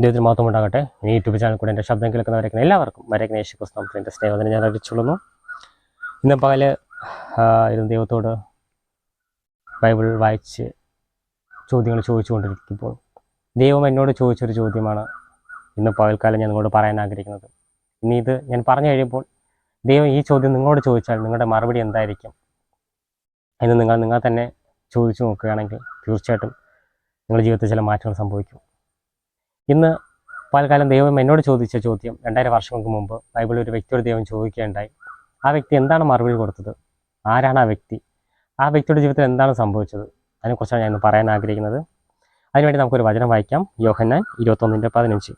ദൈവത്തിന് മാത്രം ഉണ്ടാകട്ടെ. ഈ യൂട്യൂബ് ചാനൽ കൂടെ എൻ്റെ ശബ്ദം കേൾക്കുന്നവരൊക്കെ എല്ലാവർക്കും വരയ്ക്കുന്ന യേശുക്രിസ്തു എൻ്റെ സ്നേഹത്തിന് ഞാൻ അറിയിച്ചുകൊള്ളുന്നു. ഇന്ന് പകല് ഇരുന്ന് ദൈവത്തോട് ബൈബിൾ വായിച്ച് ചോദ്യങ്ങൾ ചോദിച്ചുകൊണ്ടിരിക്കുമ്പോൾ ദൈവം എന്നോട് ചോദിച്ചൊരു ചോദ്യമാണ് ഇന്ന് പകൽക്കാലം ഞാൻ നിങ്ങളോട് പറയാൻ ആഗ്രഹിക്കുന്നത്. ഇനി ഇത് ഞാൻ പറഞ്ഞു കഴിയുമ്പോൾ ദൈവം ഈ ചോദ്യം നിങ്ങളോട് ചോദിച്ചാൽ നിങ്ങളുടെ മറുപടി എന്തായിരിക്കും എന്ന് നിങ്ങൾ തന്നെ ചോദിച്ചു നോക്കുകയാണെങ്കിൽ തീർച്ചയായിട്ടും നിങ്ങളുടെ ജീവിതത്തിൽ ചില മാറ്റങ്ങൾ സംഭവിക്കും. ഇന്ന് പകൽക്കാലം ദൈവം എന്നോട് ചോദിച്ച ചോദ്യം 2000 വർഷങ്ങൾക്ക് മുമ്പ് ബൈബിളിൽ ഒരു വ്യക്തിയോട് ദൈവം ചോദിക്കുകയുണ്ടായി. ആ വ്യക്തി എന്താണ് മറുപടി കൊടുത്തത്, ആരാണ് ആ വ്യക്തി, ആ വ്യക്തിയുടെ ജീവിതത്തിൽ എന്താണ് സംഭവിച്ചത്, അതിനെക്കുറിച്ചാണ് ഞാൻ ഇന്ന് പറയാൻ ആഗ്രഹിക്കുന്നത്. അതിനുവേണ്ടി നമുക്കൊരു വചനം വായിക്കാം. യോഹന്നാൻ 21:15.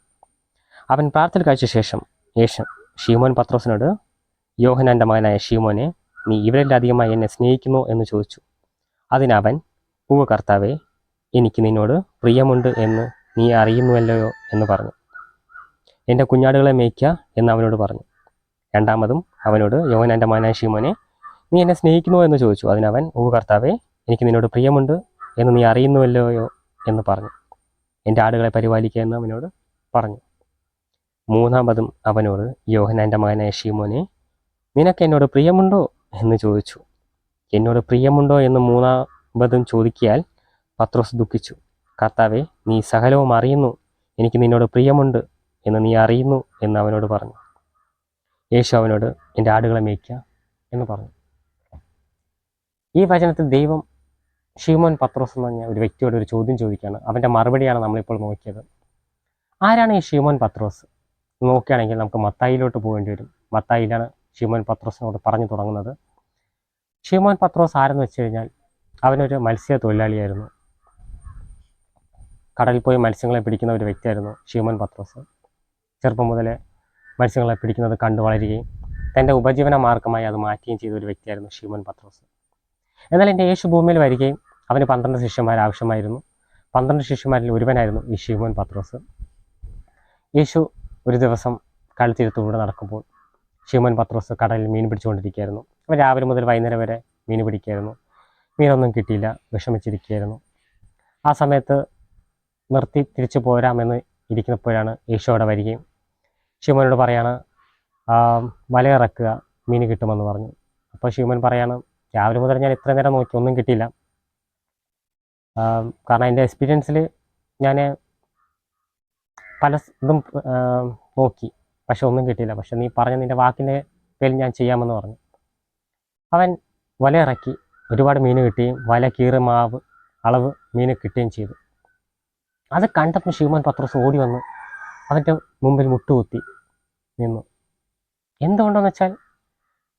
അവൻ പ്രാർത്ഥന കഴിച്ച ശേഷം യേശു ശീമോൻ പത്രോസിനോട്, യോഹന്നാൻ്റെ മകനായ ശീമോനെ, നീ ഇവരിലധികമായി എന്നെ സ്നേഹിക്കുന്നു എന്ന് ചോദിച്ചു. അതിനവൻ, ഉവ്വ് കർത്താവേ, എനിക്ക് നിന്നോട് പ്രിയമുണ്ട് എന്ന് നീ അറിയുന്നുവല്ലയോ എന്ന് പറഞ്ഞു. എൻ്റെ കുഞ്ഞാടുകളെ മേയ്ക്കുക എന്ന് അവനോട് പറഞ്ഞു. രണ്ടാമതും അവനോട്, യോഹന്നാൻ്റെ മകനായ ശീമോനെ, നീ എന്നെ സ്നേഹിക്കുന്നുവോ എന്ന് ചോദിച്ചു. അതിനവൻ, ഉവ്വ് കർത്താവേ, എനിക്ക് നിന്നോട് പ്രിയമുണ്ട് എന്ന് നീ അറിയുന്നുവല്ലയോ എന്ന് പറഞ്ഞു. എൻ്റെ ആടുകളെ പരിപാലിക്കുക എന്ന് അവനോട് പറഞ്ഞു. മൂന്നാമതും അവനോട്, യോഹന്നാൻ്റെ മകനായ ശീമോനെ, നിനക്ക് എന്നോട് പ്രിയമുണ്ടോ എന്ന് ചോദിച്ചു. എന്നോട് പ്രിയമുണ്ടോ എന്ന് മൂന്നാമതും ചോദിക്കിയാൽ പത്രോസ് ദുഃഖിച്ചു. കർത്താവേ, നീ സകലവും അറിയുന്നു, എനിക്ക് നിന്നോട് പ്രിയമുണ്ട് എന്ന് നീ അറിയുന്നു എന്ന് അവനോട് പറഞ്ഞു. യേശു അവനോട്, എൻ്റെ ആടുകളെ മേയ്ക്കുക എന്ന് പറഞ്ഞു. ഈ വചനത്തിൽ ദൈവം ശീമോൻ പത്രോസ് എന്ന് പറഞ്ഞ ഒരു വ്യക്തിയോട് ഒരു ചോദ്യം ചോദിക്കുകയാണ്. അവൻ്റെ മറുപടിയാണ് നമ്മളിപ്പോൾ നോക്കിയത്. ആരാണ് ഈ ശീമോൻ പത്രോസ്? നോക്കുകയാണെങ്കിൽ നമുക്ക് മത്തായിലോട്ട് പോകേണ്ടി വരും. മത്തായിലാണ് ശീമോൻ പത്രോസിനോട് പറഞ്ഞു തുടങ്ങുന്നത്. ശീമോൻ പത്രോസ് ആരെന്ന് വെച്ച് കഴിഞ്ഞാൽ അവനൊരു മത്സ്യത്തൊഴിലാളിയായിരുന്നു. കടലിൽ പോയി മത്സ്യങ്ങളെ പിടിക്കുന്ന ഒരു വ്യക്തിയായിരുന്നു ശീമോൻ പത്രോസ്. ചെറുപ്പം മുതലേ മത്സ്യങ്ങളെ പിടിക്കുന്നത് കണ്ടു വളരുകയും തൻ്റെ ഉപജീവന മാർഗമായി അത് മാറ്റുകയും ചെയ്ത ഒരു വ്യക്തിയായിരുന്നു ശീമോൻ പത്രോസ്. എന്നാൽ എൻ്റെ യേശു ഭൂമിയിൽ വരികയും അവന് 12 ശിഷ്യന്മാർ ആവശ്യമായിരുന്നു. 12 ശിഷ്യന്മാരിൽ ഒരുവനായിരുന്നു ഈ ശീമോൻ പത്രോസ്. യേശു ഒരു ദിവസം കടൽത്തീരത്തൂടെ നടക്കുമ്പോൾ ശീമോൻ പത്രോസ് കടലിൽ മീൻ പിടിച്ചുകൊണ്ടിരിക്കുകയായിരുന്നു. അവൻ രാവിലെ മുതൽ വൈകുന്നേരം വരെ മീൻ പിടിക്കുകയായിരുന്നു. മീനൊന്നും കിട്ടിയില്ല, വിഷമിച്ചിരിക്കുകയായിരുന്നു. ആ സമയത്ത് നിർത്തി തിരിച്ചു പോരാമെന്ന് ഇരിക്കുന്നപ്പോഴാണ് യേശു അവിടെ വരികയും ശീമോനോട് പറയാണ്, വലയിറക്കുക, മീൻ കിട്ടുമെന്ന് പറഞ്ഞു. അപ്പോൾ ശീമോൻ പറയാണ്, രാവിലെ മുതൽ ഞാൻ ഇത്ര നേരം നോക്കി, ഒന്നും കിട്ടിയില്ല. കാരണം എൻ്റെ എക്സ്പീരിയൻസിൽ ഞാൻ പല ഇതും നോക്കി, പക്ഷെ ഒന്നും കിട്ടിയില്ല. പക്ഷെ നീ പറഞ്ഞ നിൻ്റെ വാക്കിൻ്റെ പേരിൽ ഞാൻ ചെയ്യാമെന്ന് പറഞ്ഞു. അവൻ വലയിറക്കി, ഒരുപാട് മീൻ കിട്ടുകയും വല കീറി അളവ് മീൻ കിട്ടുകയും ചെയ്തു. അത് കണ്ടപ്പോൾ ശീമോൻ പത്രോസ് ഓടി വന്ന് അവൻ്റെ മുമ്പിൽ മുട്ടുകുത്തി നിന്നു. എന്തുകൊണ്ടെന്ന് വെച്ചാൽ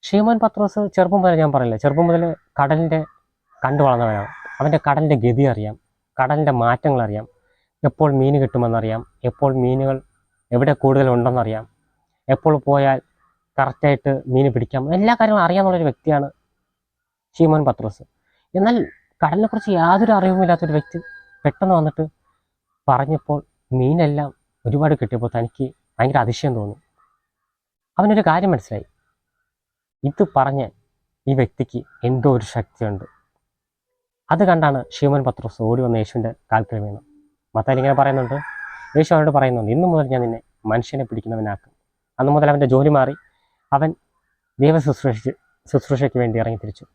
ശീമോൻ പത്രോസ് ചെറുപ്പം മുതൽ, ഞാൻ പറയില്ല, ചെറുപ്പം മുതൽ കടലിൻ്റെ കണ്ടു വളർന്നവനാണ്. അവൻ്റെ കടലിൻ്റെ ഗതി അറിയാം, കടലിൻ്റെ മാറ്റങ്ങൾ അറിയാം, എപ്പോൾ മീൻ കിട്ടുമെന്നറിയാം, എപ്പോൾ മീനുകൾ എവിടെ കൂടുതലുണ്ടെന്നറിയാം, എപ്പോൾ പോയാൽ കറക്റ്റായിട്ട് മീൻ പിടിക്കാം, എല്ലാ കാര്യങ്ങളും അറിയാമെന്നുള്ളൊരു വ്യക്തിയാണ് ശീമോൻ പത്രോസ്. എന്നാൽ കടലിനെക്കുറിച്ച് യാതൊരു അറിവുമില്ലാത്തൊരു വ്യക്തി പെട്ടെന്ന് വന്നിട്ട് പറഞ്ഞപ്പോൾ മീനെല്ലാം ഒരുപാട് കിട്ടിയപ്പോൾ തനിക്ക് ഭയങ്കര അതിശയം തോന്നി. അവനൊരു കാര്യം മനസ്സിലായി, ഇത് പറഞ്ഞ് ഈ വ്യക്തിക്ക് എന്തോ ഒരു ശക്തിയുണ്ട്. അത് കണ്ടാണ് ശീമോൻ പത്രോസ് ഓടി വന്ന യേശുവിൻ്റെ കാൽക്കൽ വീണു. മത്തായി ഇങ്ങനെ പറയുന്നുണ്ട്, യേശു അവനോട് പറയുന്നുണ്ട്, ഇന്നു മുതൽ ഞാൻ നിന്നെ മനുഷ്യനെ പിടിക്കുന്നവനാക്കും. അന്ന് മുതൽ അവൻ്റെ ജോലി മാറി, അവൻ ദൈവ ശുശ്രൂഷയ്ക്ക് വേണ്ടി ഇറങ്ങി തിരിച്ചു.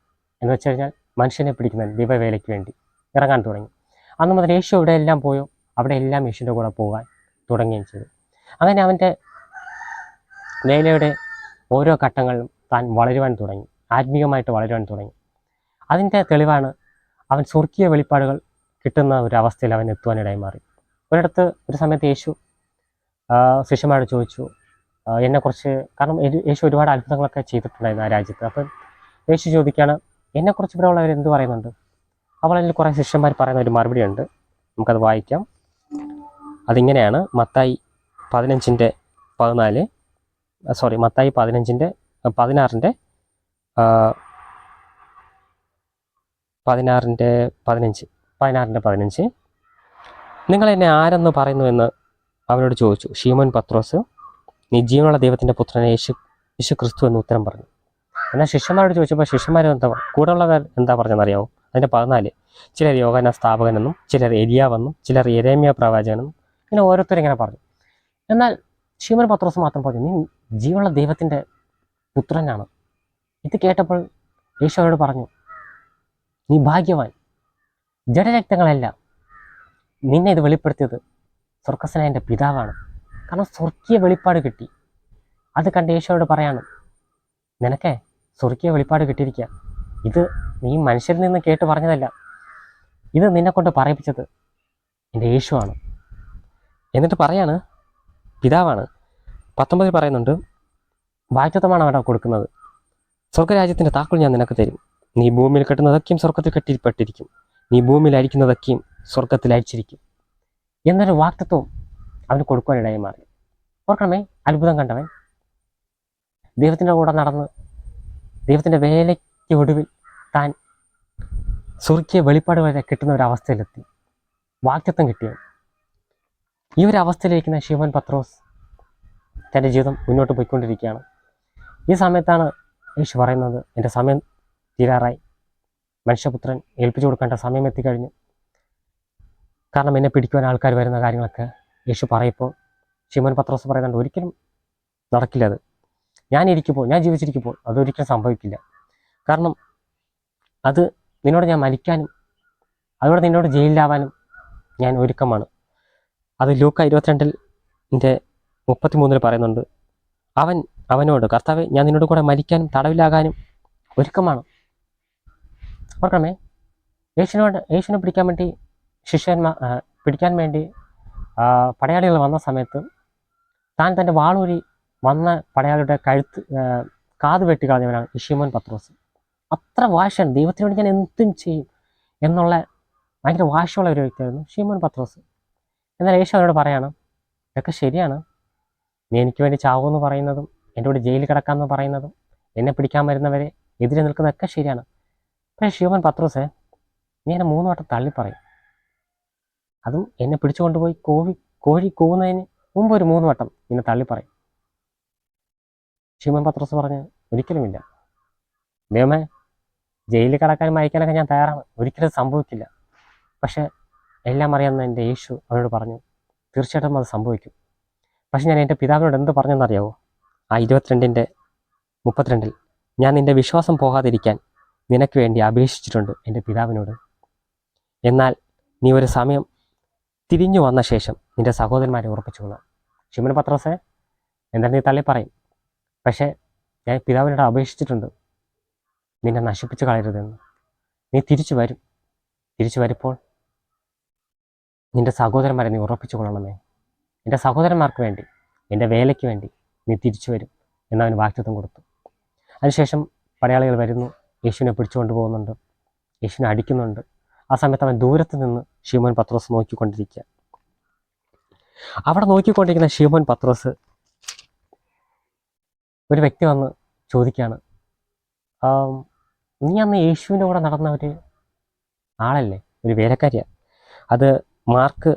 എന്ന് വെച്ച് കഴിഞ്ഞാൽ മനുഷ്യനെ പിടിക്കുന്നവൻ ദൈവവേലയ്ക്ക് വേണ്ടി ഇറങ്ങാൻ തുടങ്ങി. അന്ന് മുതൽ യേശു എവിടെയെല്ലാം പോയോ അവിടെ എല്ലാം യേശുവിൻ്റെ കൂടെ പോകാൻ തുടങ്ങുകയും ചെയ്തു. അങ്ങനെ അവൻ്റെ വേലയുടെ ഓരോ ഘട്ടങ്ങളിലും താൻ വളരുവാൻ തുടങ്ങി, ആത്മീയമായിട്ട് വളരുവാൻ തുടങ്ങി. അതിൻ്റെ തെളിവാണ് അവൻ സ്വർഗീയ വെളിപ്പാടുകൾ കിട്ടുന്ന ഒരു അവസ്ഥയിൽ അവൻ എത്തുവാനിടയിൽ മാറി. ഒരിടത്ത് ഒരു സമയത്ത് യേശു ശിഷ്യന്മാരോട് ചോദിച്ചു എന്നെക്കുറിച്ച്, കാരണം യേശു ഒരുപാട് അത്ഭുതങ്ങളൊക്കെ ചെയ്തിട്ടുണ്ടായിരുന്നു ആ രാജ്യത്ത്. അപ്പം യേശു ചോദിക്കുകയാണ്, എന്നെക്കുറിച്ച് ഇവിടെ ഉള്ളവർ എന്ത് പറയുന്നുണ്ട്? അപ്പോൾ അതിൽ കുറേ ശിഷ്യന്മാർ പറയുന്ന ഒരു മറുപടി ഉണ്ട്, നമുക്കത് വായിക്കാം. അതിങ്ങനെയാണ്, മത്തായി 15:14, മത്തായി 16:15 നിങ്ങൾ എന്നെ ആരെന്ന് പറയുന്നുവെന്ന് അവനോട് ചോദിച്ചു. ശീമോൻ പത്രോസ്, നീ ജീവനുള്ള ദൈവത്തിൻ്റെ പുത്രനെ യേശു ക്രിസ്തു എന്ന് ഉത്തരം പറഞ്ഞു. എന്നാൽ ശിഷ്യന്മാരോട് ചോദിച്ചപ്പോൾ ശിഷ്യന്മാർ കൂടെയുള്ളവർ എന്താ പറഞ്ഞതെന്നറിയാമോ? അതിൻ്റെ 14, ചിലർ യോഹന്നാൻ സ്ഥാപകനെന്നും ചിലർ എലിയാവെന്നും ചിലർ യെരേമ്യ പ്രവാചകനെന്നും ഇങ്ങനെ ഓരോരുത്തരും ഇങ്ങനെ പറഞ്ഞു. എന്നാൽ ശിമോൻ പത്രോസ് മാത്രം പറഞ്ഞു, നീ ജീവനുള്ള ദൈവത്തിൻ്റെ പുത്രനാണ്. ഇത് കേട്ടപ്പോൾ യേശു അവരോട് പറഞ്ഞു, നീ ഭാഗ്യവാൻ, ജഡരക്തങ്ങളല്ല നിന്നെ ഇത് വെളിപ്പെടുത്തിയത് സ്വർഗസ്ഥനായ എൻ്റെ പിതാവാണ്. കാരണം സ്വർഗീയ വെളിപ്പാട് കിട്ടി. അത് കണ്ട് യേശുവോട് പറയാണ്, നിനക്ക് സ്വർഗീയ വെളിപ്പാട് കിട്ടിയിരിക്കുക. ഇത് നീ മനുഷ്യരിൽ നിന്ന് കേട്ട് പറഞ്ഞതല്ല, ഇത് നിന്നെ കൊണ്ട് പറയിപ്പിച്ചത് എൻ്റെ യേശുവാണ്. എന്നിട്ട് പറയാണ്, പിതാവാണ്. 19 പറയുന്നുണ്ട്, വാഗ്ദത്തമാണ് അവിടെ കൊടുക്കുന്നത്. സ്വർഗരാജ്യത്തിൻ്റെ താക്കോൽ ഞാൻ നിനക്ക് തരും. നീ ഭൂമിയിൽ കെട്ടുന്നതൊക്കെയും സ്വർഗത്തിൽ കെട്ടിപ്പെട്ടിരിക്കും, നീ ഭൂമിയിൽ അരിക്കുന്നതൊക്കെയും സ്വർഗത്തിൽ അരിച്ചിരിക്കും എന്നൊരു വാഗ്ദത്വം അവന് കൊടുക്കുവാനിടയായി മാറി. ഓർക്കണമേ, അത്ഭുതം കണ്ടവൻ ദൈവത്തിൻ്റെ കൂടെ നടന്ന് ദൈവത്തിൻ്റെ വേലയ്ക്ക് ഒടുവിൽ താൻ സ്വർഗീയ വെളിപ്പാട് വരെ കിട്ടുന്ന ഒരവസ്ഥയിലെത്തി, വാഗ്ദത്വം കിട്ടിയവൻ. ഈ ഒരു അവസ്ഥയിലിരിക്കുന്ന ശിമോൻ പത്രോസ് തൻ്റെ ജീവിതം മുന്നോട്ട് പോയിക്കൊണ്ടിരിക്കുകയാണ്. ഈ സമയത്താണ് യേശു പറയുന്നത്, എൻ്റെ സമയം തീരാറായി, മനുഷ്യപുത്രൻ ഏൽപ്പിച്ചു കൊടുക്കേണ്ട സമയം എത്തിക്കഴിഞ്ഞു. കാരണം എന്നെ പിടിക്കുവാൻ ആൾക്കാർ വരുന്ന കാര്യങ്ങളൊക്കെ യേശു പറയപ്പോൾ ശിമോൻ പത്രോസ് പറയുന്നുണ്ട്, ഒരിക്കലും നടക്കില്ല. അത് ഞാൻ ജീവിച്ചിരിക്കുമ്പോൾ അതൊരിക്കലും സംഭവിക്കില്ല. കാരണം അത് നിന്നോട് ഞാൻ മരിക്കാനും അതുകൊണ്ട് നിന്നോട് ജയിലിലാവാനും ഞാൻ ഒരുക്കമാണ്. അത് ലൂക്ക 22:33 പറയുന്നുണ്ട്, അവനോട്, കർത്താവേ, ഞാൻ നിന്നോട് കൂടെ മരിക്കാനും തടവിലാകാനും ഒരുക്കമാണ്. ഓർക്കണമേ, യേശുവിനെ പിടിക്കാൻ വേണ്ടി പടയാളികൾ വന്ന സമയത്ത് താൻ തൻ്റെ വാളൂരി വന്ന പടയാളിയുടെ കാത് വെട്ടിക്കളഞ്ഞവനാണ് ശിമോൻ പത്രോസ്. അത്ര വാശൻ, ദൈവത്തിന് വേണ്ടി ഞാൻ എന്തും ചെയ്യും എന്നുള്ള ഭയങ്കര വാശിയുള്ള ഒരു വ്യക്തിയായിരുന്നു ശിമോൻ പത്രോസ്. എന്നാൽ യേശു അവരോട് പറയാണ്, ഇതൊക്കെ ശരിയാണ്, നീ എനിക്ക് വേണ്ടി ചാവുമെന്ന് പറയുന്നതും എൻ്റെ കൂടെ ജയിലിൽ കിടക്കാമെന്ന് പറയുന്നതും എന്നെ പിടിക്കാൻ വരുന്നവരെ എതിരെ നിൽക്കുന്നതൊക്കെ ശരിയാണ്. പക്ഷേ ശിമോൻ പത്രോസേ, നീ എന്നെ 3 വട്ടം തള്ളിപ്പറയും. അതും എന്നെ പിടിച്ചുകൊണ്ടുപോയി കോഴി കൂവുന്നതിന് മുമ്പ് ഒരു 3 വട്ടം എന്നെ തള്ളിപ്പറയും. ശിമോൻ പത്രോസ് പറഞ്ഞ്, ഒരിക്കലുമില്ല ദൈവമേ, ജയിലിൽ കിടക്കാനും അയക്കാനൊക്കെ ഞാൻ തയ്യാറാണ്, ഒരിക്കലും സംഭവിക്കില്ല. പക്ഷെ എല്ലാം അറിയാവുന്ന എൻ്റെ യേശു അവരോട് പറഞ്ഞു, തീർച്ചയായിട്ടും അത് സംഭവിക്കും. പക്ഷെ ഞാൻ എൻ്റെ പിതാവിനോട് എന്ത് പറഞ്ഞെന്നറിയാവോ? ആ 22:32 ഞാൻ നിൻ്റെ വിശ്വാസം പോകാതിരിക്കാൻ നിനക്ക് വേണ്ടി അപേക്ഷിച്ചിട്ടുണ്ട് എൻ്റെ പിതാവിനോട്. എന്നാൽ നീ ഒരു സമയം തിരിഞ്ഞു വന്ന ശേഷം നിൻ്റെ സഹോദരന്മാരെ ഉറപ്പിച്ചുകൊള്ളാം. ശിമോൻ പത്രോസേ, എന്തായാലും നീ തള്ളി പറയും, പക്ഷേ ഞാൻ പിതാവിനോട് അപേക്ഷിച്ചിട്ടുണ്ട് നിന്നെ നശിപ്പിച്ച് കളയരുതെന്ന്. നീ തിരിച്ചു വരുമ്പോൾ നിൻ്റെ സഹോദരന്മാരെ നീ ഉറപ്പിച്ചു കൊള്ളണമേ. എൻ്റെ സഹോദരന്മാർക്ക് വേണ്ടി, എൻ്റെ വേലയ്ക്ക് വേണ്ടി നീ തിരിച്ചു വരും എന്നവന് വാഗ്ദത്തം കൊടുത്തു. അതിനുശേഷം പടയാളികൾ വരുന്നു, യേശുവിനെ പിടിച്ചുകൊണ്ട് പോകുന്നുണ്ട്, യേശുവിനെ അടിക്കുന്നുണ്ട്. ആ സമയത്ത് അവൻ ദൂരത്ത് നിന്ന് ശിമോൻ പത്രോസ് നോക്കിക്കൊണ്ടിരിക്കുക. അവിടെ നോക്കിക്കൊണ്ടിരിക്കുന്ന ശിമോൻ പത്രോസ് ഒരു വ്യക്തി വന്ന് ചോദിക്കുകയാണ്, നീ അന്ന് യേശുവിൻ്റെ കൂടെ നടന്ന ഒരു ആളല്ലേ, ഒരു വേലക്കാരിയാണ്. അത് മാർക്ക്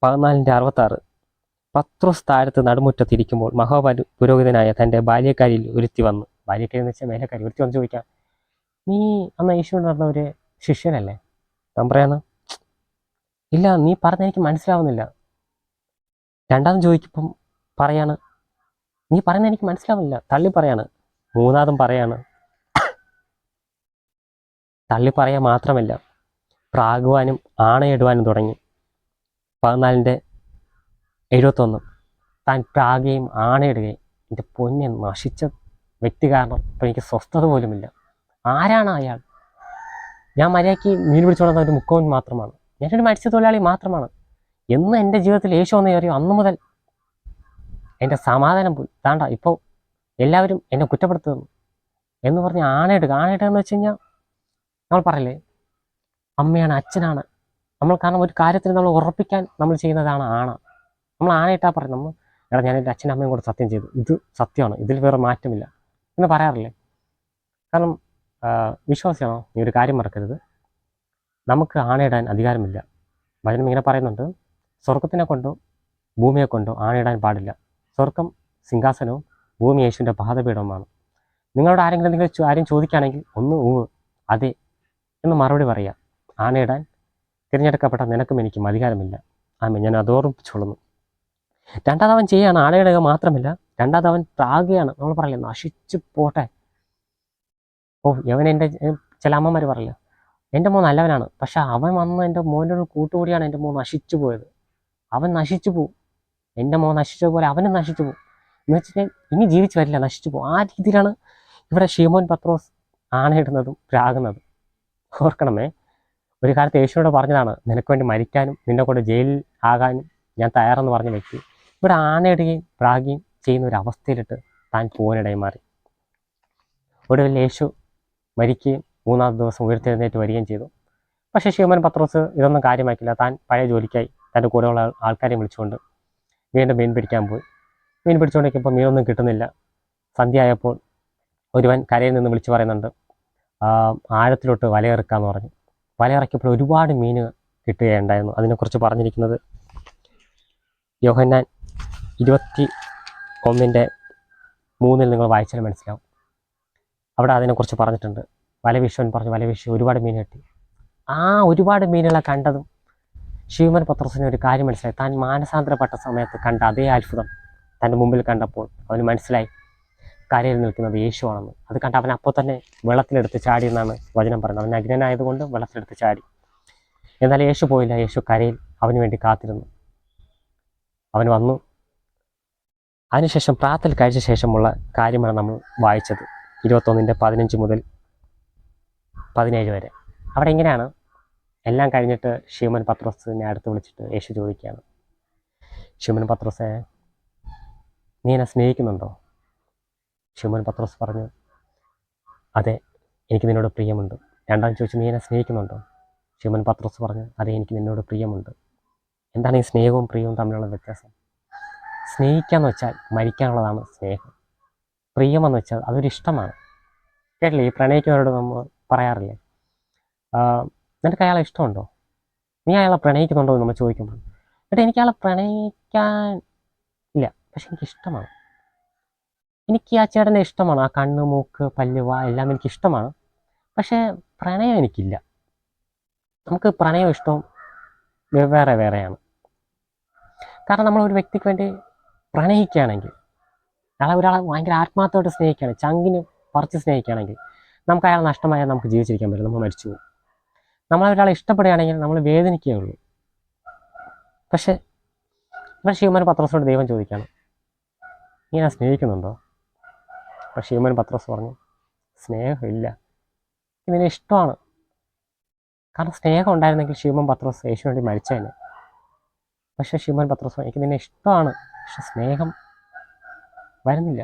14:66 പത്രോസ് താഴത്ത് നടുമുറ്റത്തിരിക്കുമ്പോൾ മഹാപുരോഹിതനായ തൻ്റെ ബാല്യക്കാരിൽ ഒരുത്തി വന്നു. ബാല്യക്കാരി എന്ന് വെച്ചാൽ വേലക്കാരി. ഒരുത്തി വന്ന് ചോദിക്കാം, നീ അന്ന് യേശുവിന് നടന്ന ഒരു ശിഷ്യനല്ലേ? ഞാൻ പറയാണ്, ഇല്ല, നീ പറഞ്ഞ എനിക്ക് മനസ്സിലാവുന്നില്ല. രണ്ടാമതും ചോദിക്കുമ്പം പറയാണ്, നീ പറയുന്നത് എനിക്ക് മനസ്സിലാവുന്നില്ല, തള്ളി പറയാണ്. മൂന്നാമതും പറയാണ്, തള്ളി പറയാൻ മാത്രമല്ല പ്രാകുവാനും ആണയിടുവാനും തുടങ്ങി. 14:71 താൻ പ്രാകുകയും ആണയിടുകയും, എൻ്റെ പൊന്നെ നശിച്ച വ്യക്തി കാരണം ഇപ്പം എനിക്ക് സ്വസ്ഥത പോലുമില്ല. ആരാണ് അയാൾ? ഞാൻ മര്യാദയ്ക്ക് മീൻ പിടിച്ചോളുന്ന ഒരു മുക്കവൻ മാത്രമാണ്, ഞാനൊരു മത്സ്യത്തൊഴിലാളി മാത്രമാണ്. എന്ന് എൻ്റെ ജീവിതത്തിൽ യേശു വന്ന് കയറിയോ അന്നു മുതൽ എൻ്റെ സമാധാനം പോയി. താണ്ട ഇപ്പോൾ എല്ലാവരും എന്നെ കുറ്റപ്പെടുത്തുന്നു എന്ന് പറഞ്ഞ് ആണയിടുക എന്ന് വെച്ച് കഴിഞ്ഞാൽ നമ്മൾ പറയില്ലേ, അമ്മയാണ്, അച്ഛനാണ് നമ്മൾ. കാരണം ഒരു കാര്യത്തിന് നമ്മൾ ഉറപ്പിക്കാൻ നമ്മൾ ചെയ്യുന്നതാണ് ആണ. നമ്മൾ ആണയിട്ടാൽ പറയും, നമ്മൾ എടാ ഞാൻ എൻ്റെ അച്ഛനും അമ്മയും കൂടെ സത്യം ചെയ്തു, ഇത് സത്യമാണ്, ഇതിൽ വേറെ മാറ്റമില്ല എന്ന് പറയാറില്ലേ. കാരണം വിശ്വാസിയാണോ, നീ ഒരു കാര്യം മറക്കരുത്, നമുക്ക് ആണയിടാൻ അധികാരമില്ല. വചനം ഇങ്ങനെ പറയുന്നുണ്ട്, സ്വർഗത്തിനെ കൊണ്ടോ ഭൂമിയെ കൊണ്ടോ ആണയിടാൻ പാടില്ല. സ്വർഗം സിംഹാസനവും ഭൂമി യേശുവിൻ്റെ പാദപീഠവുമാണ്. നിങ്ങളോട് ആരും ചോദിക്കുകയാണെങ്കിൽ ഒന്ന് അതെ എന്ന് മറുപടി പറയുക. ആണയിടാൻ തിരഞ്ഞെടുക്കപ്പെട്ട നിനക്കും എനിക്കും അധികാരമില്ല. ആമേ, ഞാൻ അത് ഓർമ്മിപ്പിച്ചോളുന്നു. രണ്ടാമത് അവൻ ചെയ്യുകയാണ്, ആണയിടുക മാത്രമല്ല, രണ്ടാമത് അവൻ പ്രാകുകയാണ്. നമ്മൾ പറയില്ല, നശിച്ചു പോട്ടെ, ഓ യവൻ എൻ്റെ, ചില അമ്മമാർ പറയില്ല, എൻ്റെ മോൻ നല്ലവനാണ്, പക്ഷെ അവൻ വന്ന് എൻ്റെ മോൻ്റെ ഒരു കൂട്ടുകൂടിയാണ് എൻ്റെ മോൻ നശിച്ചു പോയത്, അവൻ നശിച്ചു പോവും, എൻ്റെ മോൻ നശിച്ച പോലെ അവനും നശിച്ചു പോകും എന്ന് വെച്ചിട്ടുണ്ടെങ്കിൽ ഇനി ജീവിച്ച് വരില്ല, നശിച്ചു പോകും. ആ രീതിയിലാണ് ഇവിടെ ശീമോൻ പത്രോസ് ആണയിടുന്നതും പ്രാകുന്നതും. ഓർക്കണമേ, ഒരു കാലത്ത് യേശുവിനോട് പറഞ്ഞതാണ്, നിനക്ക് വേണ്ടി മരിക്കാനും നിന്നെ കൊണ്ട് ജയിലിൽ ആകാനും ഞാൻ തയ്യാറെന്ന് പറഞ്ഞ വ്യക്തി ഇവിടെ ആണയിടുകയും പ്രാകുകയും ചെയ്യുന്ന ഒരു അവസ്ഥയിലിട്ട് താൻ പോകാനിടയിൽ മാറി. ഒടുവിൽ യേശു മരിക്കുകയും മൂന്നാമത്തെ ദിവസം ഉയർത്തെഴുന്നേറ്റ് വരികയും ചെയ്തു. പക്ഷേ ശിമോൻ പത്രോസ് ഇതൊന്നും കാര്യമാക്കില്ല. താൻ പഴയ ജോലിക്കായി തൻ്റെ കൂടെയുള്ള ആൾക്കാരെ വിളിച്ചുകൊണ്ട് വീണ്ടും മീൻ പിടിക്കാൻ പോയി. മീൻ പിടിച്ചുകൊണ്ടിരിക്കുമ്പോൾ മീനൊന്നും കിട്ടുന്നില്ല. സന്ധ്യ ആയപ്പോൾ ഒരുവൻ കരയിൽ നിന്ന് വിളിച്ചു പറയുന്നുണ്ട്, ആഴത്തിലോട്ട് വലയിറക്കാമെന്ന് പറഞ്ഞു. വലയിറക്കിയപ്പോൾ ഒരുപാട് മീൻ കിട്ടുകയുണ്ടായിരുന്നു. അതിനെക്കുറിച്ച് പറഞ്ഞിരിക്കുന്നത് യോഹന്നാൻ 21:3 നിങ്ങൾ വായിച്ചാൽ മനസ്സിലാവും. അവിടെ അതിനെക്കുറിച്ച് പറഞ്ഞിട്ടുണ്ട്. വല വീശുവാൻ പറഞ്ഞു, വല വീശി ഒരുപാട് മീൻ കിട്ടി. ആ ഒരുപാട് മീനുകളെ കണ്ടതും ശിമോൻ പത്രോസിന് ഒരു കാര്യം മനസ്സിലായി. താൻ മാനസാന്തരപ്പെട്ട സമയത്ത് കണ്ട അതേ അത്ഭുതം തൻ്റെ മുമ്പിൽ കണ്ടപ്പോൾ അവന് മനസ്സിലായി കരയിൽ നിൽക്കുന്നത് യേശുവാണെന്ന്. അത് കണ്ട് അവൻ അപ്പോൾ തന്നെ വെള്ളത്തിലെടുത്ത് ചാടി എന്നാണ് വചനം പറയുന്നത്. അവൻ അജ്ഞനായതുകൊണ്ട് വെള്ളത്തിലെടുത്ത് ചാടി. എന്നാൽ യേശു പോയില്ല. യേശു കരയിൽ അവന് വേണ്ടി കാത്തിരുന്നു. അവൻ വന്നു. അതിനുശേഷം പ്രാർത്ഥന കഴിച്ച ശേഷമുള്ള കാര്യമാണ് നമ്മൾ വായിച്ചത്, 21:15 മുതൽ 17 വരെ. അവിടെ എങ്ങനെയാണ് എല്ലാം കഴിഞ്ഞിട്ട് ശിമോൻ പത്രോസിനെ അടുത്ത് വിളിച്ചിട്ട് യേശു ചോദിക്കുകയാണ്, ശിമോൻ പത്രോസേ, നീ എന്നെ സ്നേഹിക്കുന്നുണ്ടോ? ശിമോൻ പത്രോസ് പറഞ്ഞു, അതെ, എനിക്ക് നിന്നോട് പ്രിയമുണ്ട്. രണ്ടാം ചോദിച്ചു, നീ എന്നെ സ്നേഹിക്കുന്നുണ്ടോ? ശിമോൻ പത്രോസ് പറഞ്ഞു, അതെ, എനിക്ക് നിന്നോട് പ്രിയമുണ്ട്. എന്താണ് ഈ സ്നേഹവും പ്രിയവും തമ്മിലുള്ള വ്യത്യാസം? സ്നേഹിക്കാന്ന് വെച്ചാൽ മരിക്കാനുള്ളതാണ് സ്നേഹം. പ്രിയമെന്ന് വെച്ചാൽ അതൊരു ഇഷ്ടമാണ്. കേട്ടില്ലേ, ഈ പ്രണയിക്കുന്നവരോട് നമ്മൾ പറയാറില്ലേ, നിനക്ക് അയാളെ ഇഷ്ടമുണ്ടോ, നീ അയാളെ പ്രണയിക്കുന്നുണ്ടോ എന്ന് നമ്മൾ ചോദിക്കുമ്പോൾ, എന്നിട്ട് എനിക്ക് അയാളെ പ്രണയിക്കാൻ ഇല്ല, പക്ഷെ എനിക്കിഷ്ടമാണ്, എനിക്ക് ആ ചേട്ടനെ ഇഷ്ടമാണ്, ആ കണ്ണ്, മൂക്ക്, പല്ല്, വാ എല്ലാം എനിക്കിഷ്ടമാണ്, പക്ഷേ പ്രണയം എനിക്കില്ല. നമുക്ക് പ്രണയം ഇഷ്ടവും വേറെ വേറെയാണ്. കാരണം നമ്മൾ ഒരു വ്യക്തിക്ക് വേണ്ടി പ്രണയിക്കുകയാണെങ്കിൽ, ഒരാളെ ഭയങ്കര ആത്മാർത്ഥമായിട്ട് സ്നേഹിക്കുകയാണ്, ചങ്കിന് പറിച്ച് സ്നേഹിക്കുകയാണെങ്കിൽ, നമുക്ക് അയാൾ നഷ്ടമായാൽ നമുക്ക് ജീവിച്ചിരിക്കാൻ പറ്റില്ല, നമ്മൾ മരിച്ചു പോകും. നമ്മളൊരാളെ ഇഷ്ടപ്പെടുകയാണെങ്കിൽ നമ്മൾ വേദനിക്കുകയുള്ളൂ. പക്ഷേ ഇവിടെ ശിമോൻ പത്രോസിനോട് ദൈവം ചോദിക്കുകയാണ്, നീ എന്നെ സ്നേഹിക്കുന്നുണ്ടോ? അപ്പോൾ ശിമോൻ പത്രോസ് പറഞ്ഞു, സ്നേഹമില്ല, ഇതിന് ഇഷ്ടമാണ്. കാരണം സ്നേഹം ഉണ്ടായിരുന്നെങ്കിൽ ശിമോൻ പത്രോസ് യേശുവിന് വേണ്ടി മരിച്ചതന്നെ. പക്ഷേ ശിമോൻ പത്രോസ് പറഞ്ഞു, എനിക്ക് നിന്നെ ഇഷ്ടമാണ്, പക്ഷെ സ്നേഹം വരുന്നില്ല.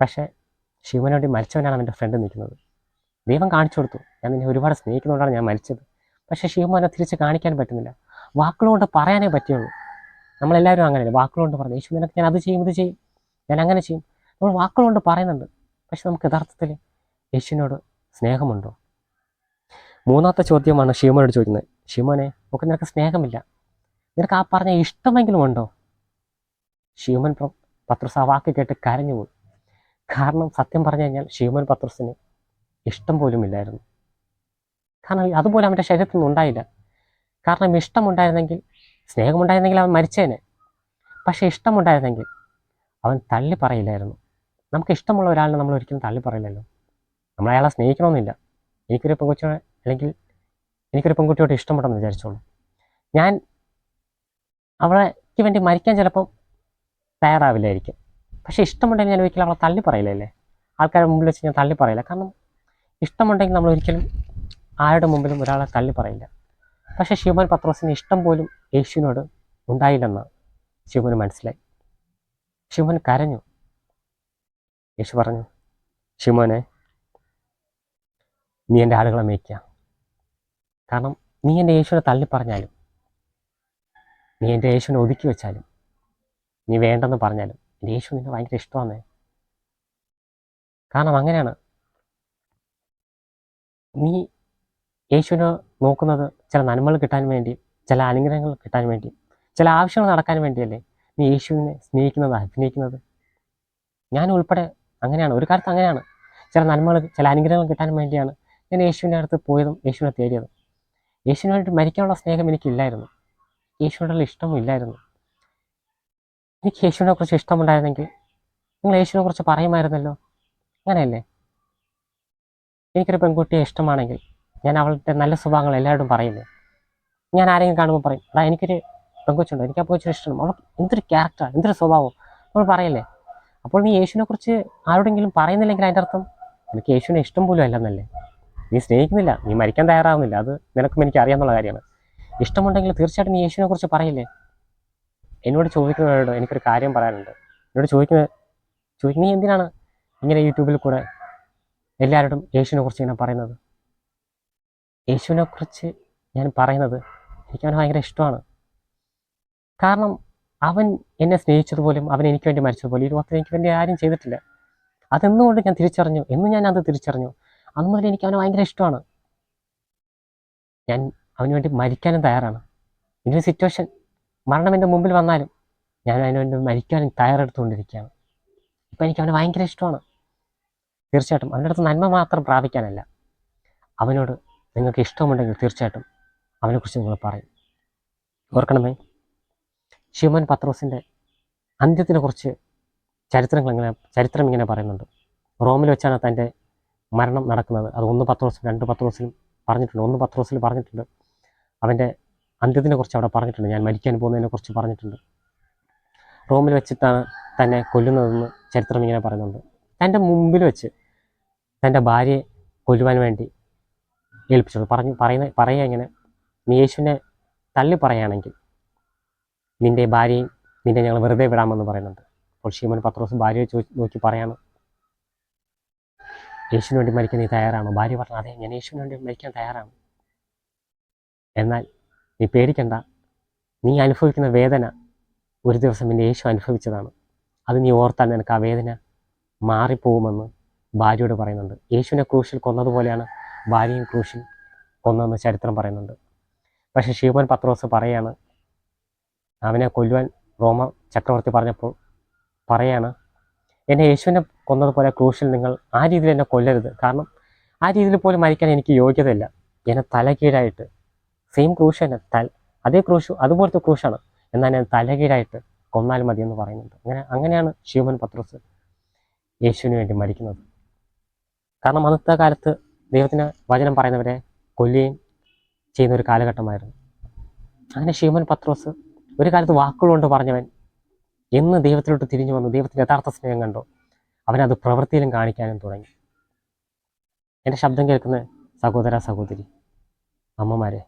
പക്ഷേ ശിമോന് വേണ്ടി മരിച്ചവനാണ് അവൻ്റെ ഫ്രണ്ട് നിൽക്കുന്നത്. ദൈവം കാണിച്ചു കൊടുത്തു, ഞാൻ നിന്നെ ഒരുപാട് സ്നേഹിക്കുന്നതുകൊണ്ടാണ് ഞാൻ മരിച്ചത്. പക്ഷേ ശിമോനെ തിരിച്ച് കാണിക്കാൻ പറ്റുന്നില്ല. വാക്കുകളുകൊണ്ട് പറയാനേ പറ്റുള്ളൂ. നമ്മളെല്ലാവരും അങ്ങനെയല്ലേ, വാക്കുകളുകൊണ്ട് പറഞ്ഞു, യേശു നിനക്ക് ഞാൻ അത് ചെയ്യും, ഇത് ചെയ്യും, ഞാൻ അങ്ങനെ ചെയ്യും. നമ്മൾ വാക്കുകളുകൊണ്ട് പറയുന്നുണ്ട്, പക്ഷെ നമുക്ക് യഥാർത്ഥത്തിൽ യേശുവിനോട് സ്നേഹമുണ്ടോ? മൂന്നാമത്തെ ചോദ്യമാണ് ശിമോനോട് ചോദിക്കുന്നത്, ശിമോനെ, ഒക്കെ നിനക്ക് സ്നേഹമില്ല, നിനക്ക് ആ പറഞ്ഞ ഇഷ്ടമെങ്കിലും ഉണ്ടോ? ശിമോൻ പത്രോസ് ആ വാക്ക് കേട്ട് കരഞ്ഞുപോയി. കാരണം സത്യം പറഞ്ഞു കഴിഞ്ഞാൽ ശിമോൻ പത്രോസിന് ഇഷ്ടം പോലും ഇല്ലായിരുന്നു. കാരണം അതുപോലെ അവൻ്റെ ശരീരത്തിൽ നിന്നും ഉണ്ടായില്ല. കാരണം ഇഷ്ടമുണ്ടായിരുന്നെങ്കിൽ, സ്നേഹമുണ്ടായിരുന്നെങ്കിൽ അവൻ മരിച്ചേനെ. പക്ഷേ ഇഷ്ടമുണ്ടായിരുന്നെങ്കിൽ അവൻ തള്ളി പറയില്ലായിരുന്നു. നമുക്ക് ഇഷ്ടമുള്ള ഒരാളിനെ നമ്മൾ ഒരിക്കലും തള്ളി പറയില്ലല്ലോ. നമ്മൾ അയാളെ സ്നേഹിക്കണമെന്നില്ല. എനിക്കൊരു പെൺകുട്ടിയോട്, അല്ലെങ്കിൽ എനിക്കൊരു പെൺകുട്ടിയോട് ഇഷ്ടമുണ്ടെന്ന് വിചാരിച്ചോളൂ, ഞാൻ അവൾക്ക് വേണ്ടി മരിക്കാൻ ചിലപ്പം തയ്യാറാവില്ലായിരിക്കും. പക്ഷേ ഇഷ്ടമുണ്ടെങ്കിൽ ഞാൻ ഒരിക്കലും അവളെ തള്ളി പറയില്ലല്ലേ. ആൾക്കാരുടെ മുമ്പിൽ വെച്ച് ഞാൻ തള്ളി പറയില്ല. കാരണം ഇഷ്ടമുണ്ടെങ്കിൽ നമ്മൾ ഒരിക്കലും ആരുടെ മുമ്പിലും ഒരാളെ തള്ളി പറയില്ല. പക്ഷേ ശിമോൻ പത്രോസിന് ഇഷ്ടം പോലും യേശുവിനോട് ഉണ്ടായില്ലെന്ന് ശിമോന് മനസ്സിലായി. ശിമോൻ കരഞ്ഞു. യേശു പറഞ്ഞു, ശിമോനെ, നീ എൻ്റെ ആളുകളെ മേയ്ക്കുക. കാരണം നീ എൻ്റെ യേശുവിനെ തള്ളി പറഞ്ഞാലും, നീ എൻ്റെ യേശുവിനെ ഒതുക്കി വെച്ചാലും, നീ വേണ്ടെന്ന് പറഞ്ഞാലും, എൻ്റെ യേശു നിന്നെ ഭയങ്കര ഇഷ്ടമാണ്. കാരണം അങ്ങനെയാണ്, നീ യേശുവിനെ നോക്കുന്നത് ചില നന്മകൾ കിട്ടാൻ വേണ്ടി, ചില അനുഗ്രഹങ്ങൾ കിട്ടാൻ വേണ്ടി, ചില ആവശ്യങ്ങൾ നടക്കാൻ വേണ്ടിയല്ലേ നീ യേശുവിനെ സ്നേഹിക്കുന്നത്, അഭിനയിക്കുന്നത്. ഞാൻ ഉൾപ്പെടെ അങ്ങനെയാണ്, ഒരു കാലത്ത് അങ്ങനെയാണ്. ചില നന്മകൾ, ചില അനുഗ്രഹങ്ങൾ കിട്ടാൻ വേണ്ടിയാണ് ഞാൻ യേശുവിൻ്റെ അടുത്ത് പോയതും യേശുവിനെ തേടിയതും. യേശുവിന് വേണ്ടി മരിക്കാനുള്ള സ്നേഹം എനിക്കില്ലായിരുന്നു. യേശുവിനോടുള്ള ഇഷ്ടമൊന്നും ഇല്ലായിരുന്നു. എനിക്ക് യേശുവിനെ കുറിച്ച് ഇഷ്ടമുണ്ടായിരുന്നെങ്കിൽ നിങ്ങൾ യേശുവിനെ കുറിച്ച് പറയുമായിരുന്നല്ലോ. അങ്ങനെയല്ലേ? എനിക്കൊരു പെൺകുട്ടിയെ ഇഷ്ടമാണെങ്കിൽ ഞാൻ അവളുടെ നല്ല സ്വഭാവങ്ങൾ എല്ലാവരോടും പറയില്ലേ? ഞാൻ ആരെങ്കിലും കാണുമ്പോൾ പറയും, എടാ എനിക്കൊരു പെൺകൊച്ചുണ്ട്, എനിക്ക് ആ കൊച്ചിനെ ഇഷ്ടമാണ്, അവൾ എന്തൊരു ക്യാരക്ടർ, എന്തൊരു സ്വഭാവം, നമ്മൾ പറയല്ലേ? അപ്പോൾ നീ യേശുവിനെ കുറിച്ച് ആരോടെങ്കിലും പറയുന്നില്ലെങ്കിൽ അതിൻ്റെ അർത്ഥം എനിക്ക് യേശുവിനെ ഇഷ്ടം പോലും അല്ലെന്നല്ലേ? നീ സ്നേഹിക്കുന്നില്ല, നീ മരിക്കാൻ തയ്യാറാവുന്നില്ല. അത് നിനക്കും എനിക്ക് അറിയാമെന്നുള്ള കാര്യമാണ്. ഇഷ്ടമുണ്ടെങ്കിൽ തീർച്ചയായിട്ടും നീ യേശുവിനെ കുറിച്ച് പറയില്ലേ? എന്നോട് ചോദിക്കുന്നവരോട് എനിക്കൊരു കാര്യം പറയാനുണ്ട്. എന്നോട് ചോദിക്കുന്ന നീ എന്തിനാണ് ഇങ്ങനെ യൂട്യൂബിൽ കൂടെ എല്ലാവരോടും യേശുവിനെ കുറിച്ച് ഇങ്ങനെ പറയുന്നത്? യേശുവിനെ കുറിച്ച് ഞാൻ പറയുന്നത് എനിക്ക് അവനെ ഭയങ്കര ഇഷ്ടമാണ്. കാരണം അവൻ എന്നെ സ്നേഹിച്ചതുപോലും അവൻ എനിക്ക് വേണ്ടി മരിച്ചതുപോലെ ഈ ലോകത്തിൽ എനിക്ക് വേണ്ടി ആരും ചെയ്തിട്ടില്ല. അതെന്നുകൊണ്ട് ഞാൻ തിരിച്ചറിഞ്ഞു, എന്ന് ഞാൻ അത് തിരിച്ചറിഞ്ഞു. അന്ന് മുതൽ എനിക്ക് അവനെ ഭയങ്കര ഇഷ്ടമാണ്. ഞാൻ അവന് വേണ്ടി മരിക്കാനും തയ്യാറാണ്. ഇതൊരു സിറ്റുവേഷൻ, മരണം എൻ്റെ മുമ്പിൽ വന്നാലും ഞാൻ അതിന് വേണ്ടി മരിക്കാനും തയ്യാറെടുത്തുകൊണ്ടിരിക്കുകയാണ്. ഇപ്പം എനിക്ക് അവനെ ഭയങ്കര ഇഷ്ടമാണ്. തീർച്ചയായിട്ടും അവൻ്റെ അടുത്ത് നന്മ മാത്രം പ്രാപിക്കാനല്ല, അവനോട് നിങ്ങൾക്ക് ഇഷ്ടമുണ്ടെങ്കിൽ തീർച്ചയായിട്ടും അവനെക്കുറിച്ച് നിങ്ങൾ പറയും. ഓർക്കണമേ, ശിമോൻ പത്രോസിൻ്റെ അന്ത്യത്തിനെ കുറിച്ച് ചരിത്രം ഇങ്ങനെ പറയുന്നുണ്ട്. റോമിൽ വെച്ചാണ് തൻ്റെ മരണം നടക്കുന്നത്. അത് 1 പത്രോസിലും 2 പത്രോസിലും പറഞ്ഞിട്ടുണ്ട്. 1 പത്രോസിൽ പറഞ്ഞിട്ടുണ്ട്. അവൻ്റെ അന്ത്യത്തിനെ കുറിച്ച് അവിടെ പറഞ്ഞിട്ടുണ്ട്. ഞാൻ മരിക്കാൻ പോകുന്നതിനെ കുറിച്ച് പറഞ്ഞിട്ടുണ്ട്. റോമിൽ വെച്ചിട്ടാണ് തന്നെ കൊല്ലുന്നതെന്ന് ചരിത്രം ഇങ്ങനെ പറയുന്നുണ്ട്. തൻ്റെ മുമ്പിൽ വെച്ച് തൻ്റെ ഭാര്യയെ കൊല്ലുവാൻ വേണ്ടി ഏൽപ്പിച്ചത് പറയുക ഇങ്ങനെ, നീ യേശുവിനെ തള്ളി പറയുകയാണെങ്കിൽ നിൻ്റെ ഭാര്യയും നിന്നെ ഞങ്ങൾ വെറുതെ വിടാമെന്ന് പറയുന്നുണ്ട്. അപ്പോൾ ശിമോൻ പത്രോസ് ഭാര്യയെ നോക്കി പറയാണ്, യേശുവിന് വേണ്ടി മരിക്കാൻ നീ തയ്യാറാണോ? ഭാര്യ പറഞ്ഞു, അതെ, ഞാൻ യേശുവിന് വേണ്ടി മരിക്കാൻ തയ്യാറാണ്. എന്നാൽ നീ പേടിക്കണ്ട, നീ അനുഭവിക്കുന്ന വേദന ഒരു ദിവസം നിൻ്റെ യേശു അനുഭവിച്ചതാണ്. അത് നീ ഓർത്താൽ നിനക്ക് ആ വേദന മാറിപ്പോകുമെന്ന് ഭാര്യയോട് പറയുന്നുണ്ട്. യേശുവിനെ ക്രൂശിൽ കൊന്നതുപോലെയാണ് ഭാര്യയും ക്രൂശിൽ കൊന്നതെന്ന് ചരിത്രം പറയുന്നുണ്ട്. പക്ഷേ ശിമോൻ പത്രോസ് പറയാണ്, അവനെ കൊല്ലുവാൻ റോമ ചക്രവർത്തി പറഞ്ഞപ്പോൾ പറയാണ്, എന്നെ യേശുവിനെ കൊന്നതുപോലെ ക്രൂശിൽ നിങ്ങൾ ആ രീതിയിൽ എന്നെ കൊല്ലരുത്. കാരണം ആ രീതിയിൽ പോലും മരിക്കാൻ എനിക്ക് യോഗ്യതയില്ല. എന്നെ തലകീഴായിട്ട്, സെയിം ക്രൂശ് തന്നെ, അതേ ക്രൂശ്, അതുപോലത്തെ ക്രൂശാണ്, എന്നാൽ ഞാൻ തലകീഴായിട്ട് കൊന്നാൽ മതിയെന്ന് പറയുന്നുണ്ട്. അങ്ങനെയാണ് ശിമോൻ പത്രോസ് യേശുവിന് വേണ്ടി മരിക്കുന്നത്. കാരണം അന്നത്തെ കാലത്ത് ദൈവത്തിന് വചനം പറയുന്നവരെ കൊല്ലുകയും ചെയ്യുന്ന ഒരു കാലഘട്ടമായിരുന്നു. അങ്ങനെ ശിമോൻ പത്രോസ് ഒരു കാലത്ത് വാക്കുകളുകൊണ്ട് പറഞ്ഞവൻ എന്ന് ദൈവത്തിലോട്ട് തിരിഞ്ഞു വന്നു, ദൈവത്തിൻ്റെ യഥാർത്ഥ സ്നേഹം കണ്ടോ, അവനത് പ്രവൃത്തിയിലും കാണിക്കാനും തുടങ്ങി. എൻ്റെ ശബ്ദം കേൾക്കുന്ന സഹോദര സഹോദരി, അമ്മമാരെ,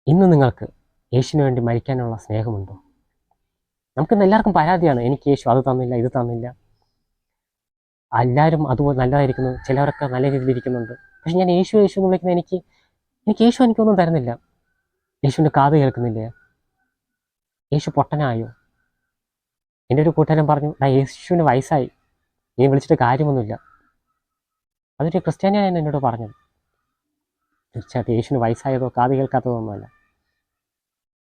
ഇന്ന് നിങ്ങൾക്ക് യേശുവിന് വേണ്ടി മരിക്കാനുള്ള സ്നേഹമുണ്ടോ? നമുക്കിന്ന് എല്ലാവർക്കും പരാതിയാണ്, എനിക്ക് യേശു അത് തന്നില്ല, ഇത് തന്നില്ല. എല്ലാവരും അതുപോലെ നല്ലതായിരിക്കുന്നു, ചിലവരൊക്കെ നല്ല രീതിയിൽ ഇരിക്കുന്നുണ്ട്. പക്ഷെ ഞാൻ യേശു എന്ന് വിളിക്കുന്ന എനിക്ക് യേശു എനിക്കൊന്നും തരുന്നില്ല. യേശുവിൻ്റെ കാത് കേൾക്കുന്നില്ല. യേശു പൊട്ടനായോ? എൻ്റെ ഒരു കൂട്ടുകാരൻ പറഞ്ഞു, യേശുവിന് വയസ്സായി, നീ വിളിച്ചിട്ട് കാര്യമൊന്നുമില്ല. അതൊരു ക്രിസ്ത്യാനിയാണ് എന്നോട് പറഞ്ഞത്. തീർച്ചയായിട്ടും യേശുവിന് വയസ്സായതോ കാത് കേൾക്കാത്തതോ ഒന്നുമല്ല.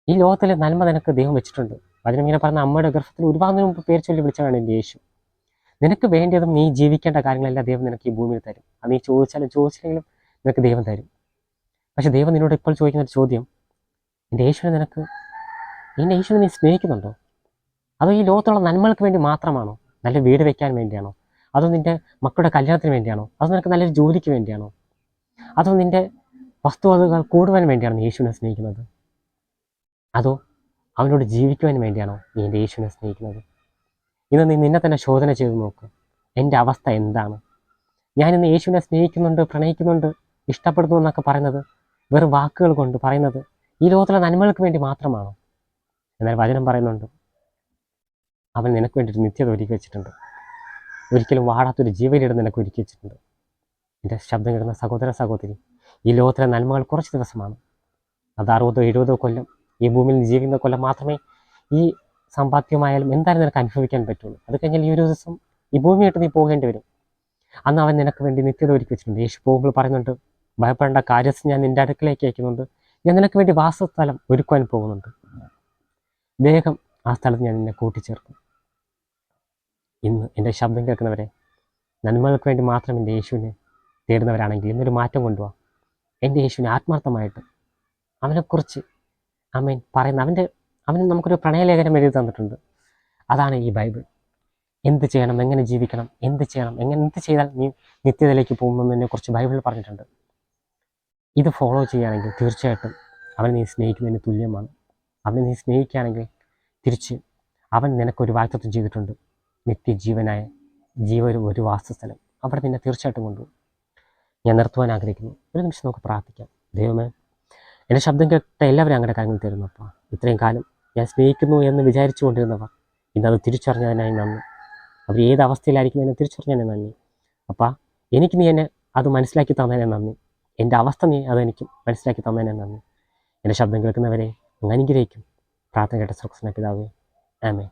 ഈ ലോകത്തിലെ നന്മ നിനക്ക് ദൈവം വെച്ചിട്ടുണ്ട്. വചനം ഇങ്ങനെ പറഞ്ഞ അമ്മയുടെ ഗർഭത്തിൽ ഒരുപാട് മുമ്പ് പേര് ചൊല്ലി വിളിച്ചതാണ് എൻ്റെ യേശു. നിനക്ക് വേണ്ടിയതും നീ ജീവിക്കേണ്ട കാര്യങ്ങളെല്ലാം ദൈവം നിനക്ക് ഈ ഭൂമിയിൽ തരും. അത് നീ ചോദിച്ചില്ലെങ്കിലും നിനക്ക് ദൈവം തരും. പക്ഷെ ദൈവം നിന്നോട് ഇപ്പോൾ ചോദിക്കുന്ന ഒരു ചോദ്യം, എൻ്റെ യേശുവിനെ നീ സ്നേഹിക്കുന്നുണ്ടോ? അതോ ഈ ലോകത്തുള്ള നന്മകൾക്ക് വേണ്ടി മാത്രമാണോ? നല്ല വീട് വെക്കാൻ വേണ്ടിയാണോ? അതോ നിൻ്റെ മക്കളുടെ കല്യാണത്തിന് വേണ്ടിയാണോ? അതോ നിനക്ക് നല്ലൊരു ജോലിക്ക് വേണ്ടിയാണോ? അതോ നിൻ്റെ വസ്തുവകകൾ കൂടുവാൻ വേണ്ടിയാണോ നീ യേശുവിനെ സ്നേഹിക്കുന്നത്? അതോ അവനോട് ജീവിക്കുവാൻ വേണ്ടിയാണോ നീ എൻ്റെ യേശുവിനെ സ്നേഹിക്കുന്നത്? ഇന്ന് നീ നിന്നെ തന്നെ ശോധന ചെയ്ത് നോക്ക്. എൻ്റെ അവസ്ഥ എന്താണ്? ഞാനിന്ന് യേശുവിനെ സ്നേഹിക്കുന്നുണ്ട്, പ്രണയിക്കുന്നുണ്ട്, ഇഷ്ടപ്പെടുന്നു എന്നൊക്കെ പറയുന്നത് വെറും വാക്കുകൾ കൊണ്ട് പറയുന്നത് ഈ ലോകത്തിലെ നന്മകൾക്ക് വേണ്ടി മാത്രമാണോ? എന്നാൽ വചനം പറയുന്നുണ്ട്, അവൻ നിനക്ക് വേണ്ടിയിട്ട് നിത്യത ഒരുക്കി വെച്ചിട്ടുണ്ട്. ഒരിക്കലും വാടാത്തൊരു ജീവനിടം നിനക്ക് ഒരുക്കി വെച്ചിട്ടുണ്ട്. എൻ്റെ ശബ്ദം കേൾക്കുന്ന സഹോദര സഹോദരി, ഈ ലോകത്തിലെ നന്മകൾ കുറച്ച് ദിവസമാണ്. അത് 60-70 കൊല്ലം ഈ ഭൂമിയിൽ ജീവിക്കുന്ന കൊല്ലം മാത്രമേ ഈ സമ്പാദ്യമായാലും എന്തായാലും നിനക്ക് അനുഭവിക്കാൻ പറ്റുള്ളൂ. അത് കഴിഞ്ഞാൽ ഈ ഒരു ദിവസം ഈ ഭൂമിയായിട്ട് നീ പോകേണ്ടി വരും. അന്ന് അവൻ നിനക്ക് വേണ്ടി നിത്യത ഒരുക്കി വെച്ചിട്ടുണ്ട്. യേശു പോകുമ്പോൾ പറയുന്നുണ്ട്, ഭയപ്പെടേണ്ട, കാര്യം ഞാൻ നിൻ്റെ അടുക്കിലേക്ക് അയക്കുന്നുണ്ട്. ഞാൻ നിനക്ക് വേണ്ടി വാസസ്ഥലം ഒരുക്കുവാൻ പോകുന്നുണ്ട്. വേഗം ആ സ്ഥലത്ത് ഞാൻ നിന്നെ കൂട്ടിച്ചേർക്കും. ഇന്ന് എൻ്റെ ശബ്ദം കേൾക്കുന്നവരെ, നന്മകൾക്ക് വേണ്ടി മാത്രം എൻ്റെ യേശുവിനെ തേടുന്നവരാണെങ്കിൽ ഇന്നൊരു മാറ്റം കൊണ്ടുപോവാം. എൻ്റെ യേശുവിനെ ആത്മാർത്ഥമായിട്ട് അവനെക്കുറിച്ച് ആമേൻ പറയുന്ന അവന് നമുക്കൊരു പ്രണയലേഖനം എഴുതി തന്നിട്ടുണ്ട്. അതാണ് ഈ ബൈബിൾ. എന്ത് ചെയ്യണം, എങ്ങനെ ജീവിക്കണം, എന്ത് ചെയ്യണം, എന്ത് ചെയ്താൽ നീ നിത്യതയിലേക്ക് പോകുമെന്നതിനെ കുറിച്ച് ബൈബിളിൽ പറഞ്ഞിട്ടുണ്ട്. ഇത് ഫോളോ ചെയ്യുകയാണെങ്കിൽ തീർച്ചയായിട്ടും അവനെ നീ സ്നേഹിക്കുന്നതിന് തുല്യമാണ്. അവനെ നീ സ്നേഹിക്കുകയാണെങ്കിൽ തിരിച്ച് അവൻ നിനക്കൊരു വാഗ്ദത്തം ചെയ്തിട്ടുണ്ട്. നിത്യജീവനായ ഒരു വാസസ്ഥലം. അവിടെ നിന്നെ തീർച്ചയായിട്ടും കൊണ്ടുപോകും. ഞാൻ നിർത്തുവാൻ ആഗ്രഹിക്കുന്നു. ഒരു നിമിഷം നമുക്ക് പ്രാർത്ഥിക്കാം. ദൈവമേ, എൻ്റെ ശബ്ദം കേട്ട എല്ലാവരും അങ്ങയുടെ കാര്യങ്ങൾ തരുന്നു. അപ്പം ഇത്രയും കാലം ഞാൻ സ്നേഹിക്കുന്നു എന്ന് വിചാരിച്ചു കൊണ്ടിരുന്നവർ ഇന്നത് തിരിച്ചറിഞ്ഞതിനായി നന്ദി. അവർ ഏത് അവസ്ഥയിലായിരിക്കുന്നതിനെ തിരിച്ചറിഞ്ഞതിന് നന്ദി. അപ്പം എനിക്ക് നീ എന്നെ അത് മനസ്സിലാക്കി തന്നതിനെ നന്ദി. എൻ്റെ അവസ്ഥ നീ അതെനിക്ക് മനസ്സിലാക്കി തന്നതിനെ നന്ദി. എൻ്റെ ശബ്ദം കേൾക്കുന്നവരെ അങ്ങ് അനുഗ്രഹിക്കും. പ്രാർത്ഥന കേട്ട സ്വർഗ്ഗസ്ഥനായ പിതാവേ, ആമേൻ.